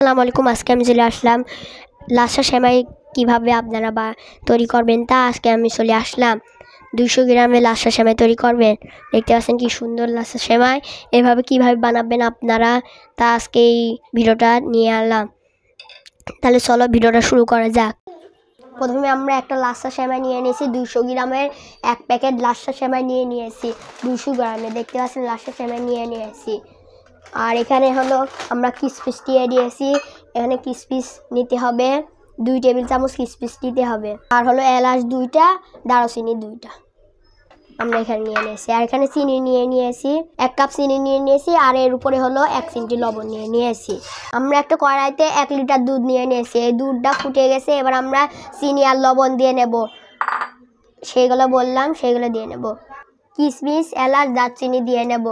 আসসালামু আলাইকুম। আজকে আমি চলে আসলাম লাচ্ছা সেমাই কীভাবে আপনারা তৈরি করবেন তা আজকে আমি চলে আসলাম। 200 গ্রামের লাচ্ছা সেমাই তৈরি করবেন। দেখতে পাচ্ছেন কি সুন্দর লাচ্ছা সেমাই। এভাবে কীভাবে বানাবেন আপনারা তা আজকে এই ভিডিওটা নিয়ে আনলাম। তাহলে চলো ভিডিওটা শুরু করা যাক। প্রথমে আমরা একটা লাচ্ছা সেমাই নিয়ে নিয়েছি 200 গ্রামের, এক প্যাকেট লাচ্ছা সেমাই নিয়েছি 200 গ্রামের। দেখতে পাচ্ছেন লাচ্ছা সেমাই নিয়েছি। আর এখানে হলো আমরা কিশমিশ দিয়ে দিয়েছি। এখানে কিশমিশ নিতে হবে 2 টেবিল চামচ কিশমিশ নিতে হবে। আর হলো এলাচ 2টা, দারুচিনি 2টা আমরা এখানে নিয়ে নিয়েছি। আর এখানে চিনি নিয়েছি 1 কাপ চিনি নিয়েছি। আর এর উপরে হলো 1 চিমটি লবণ নিয়েছি। আমরা একটা কড়াইতে 1 লিটার দুধ নিয়েছি। এই দুধটা ফুটে গেছে। এবার আমরা চিনি আর লবণ দিয়ে নেব। সেগুলো বললাম, সেগুলো দিয়ে নেব। কিশমিশ, এলাচ, দারচিনি দিয়ে নেব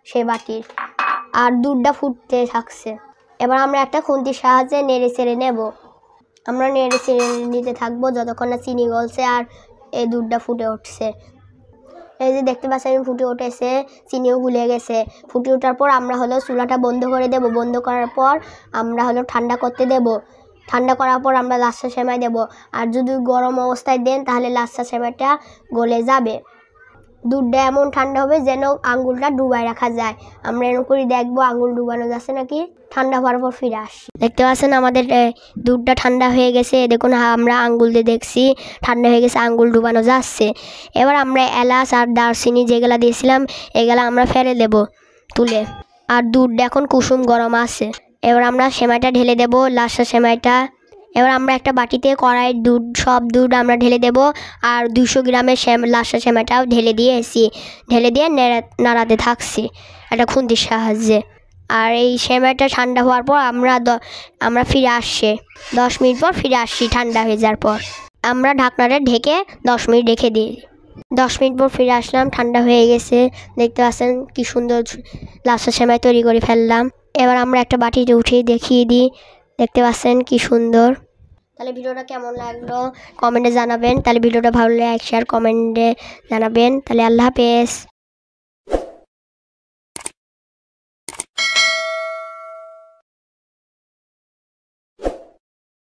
সেই বাটির। আর দুধটা ফুটতে থাকছে। এবার আমরা একটা খুন্তির সাহায্যে নেড়ে চেড়ে নেব। আমরা নেড়ে চেড়ে নিতে থাকবো যতক্ষণ না চিনি গলছে আর এই দুধটা ফুটে উঠছে। এই যে দেখতে পাচ্ছেন ফুটে উঠেছে, চিনিও গুলে গেছে। ফুটে ওঠার পর আমরা হলো চুলাটা বন্ধ করে দেব। বন্ধ করার পর আমরা হলো ঠান্ডা করতে দেব। ঠান্ডা করার পর আমরা লাচ্ছা সেমাই দেব। আর যদি গরম অবস্থায় দেন তাহলে লাচ্ছা সেমাইটা গলে যাবে। দুধটা এমন ঠান্ডা হবে যেন আঙুলটা ডুবায় রাখা যায়। আমরা এরকম করে দেখবো আঙুল ডুবানো যাচ্ছে নাকি। ঠান্ডা হওয়ার পর ফিরে আসি। দেখতে পাচ্ছেন আমাদের দুধটা ঠান্ডা হয়ে গেছে। দেখুন আমরা আঙুল দিয়ে দেখছি ঠান্ডা হয়ে গেছে, আঙুল ডুবানো যাচ্ছে। এবার আমরা এলাচ আর দারচিনি যেগুলো দিয়েছিলাম এগুলো আমরা ফেলে দেব তুলে। আর দুধটা এখন কুসুম গরম আছে। এবার আমরা সেমাইটা ঢেলে দেব, লাচ্ছা সেমাইটা। এবার আমরা একটা বাটিতে কড়াইয়ের সব দুধ আমরা ঢেলে দেব। আর 200 গ্রামের লাচ্ছা সেমাইটাও ঢেলে দিয়ে নাড়াতে থাকছি একটা খুন্তির সাহায্যে। আর এই সেমাইটা ঠান্ডা হওয়ার পর আমরা ফিরে আসছি 10 মিনিট পর ফিরে আসছি। ঠান্ডা হয়ে যাওয়ার পর আমরা ঢাকনাটা ঢেকে 10 মিনিট রেখে দিই। 10 মিনিট পর ফিরে আসলাম, ঠান্ডা হয়ে গেছে। দেখতে পাচ্ছেন কি সুন্দর লাচ্ছা সেমাই তৈরি করে ফেললাম। এবার আমরা একটা বাটিতে উঠিয়ে দেখিয়ে দিই। দেখতে পাচ্ছেন কি সুন্দর। তাহলে ভিডিওটা কেমন লাগলো কমেন্টে জানাবেন। তাহলে ভিডিওটা ভালো লাগলে লাইক শেয়ার কমেন্টে জানাবেন। তাহলে আল্লাহ হাফেজ।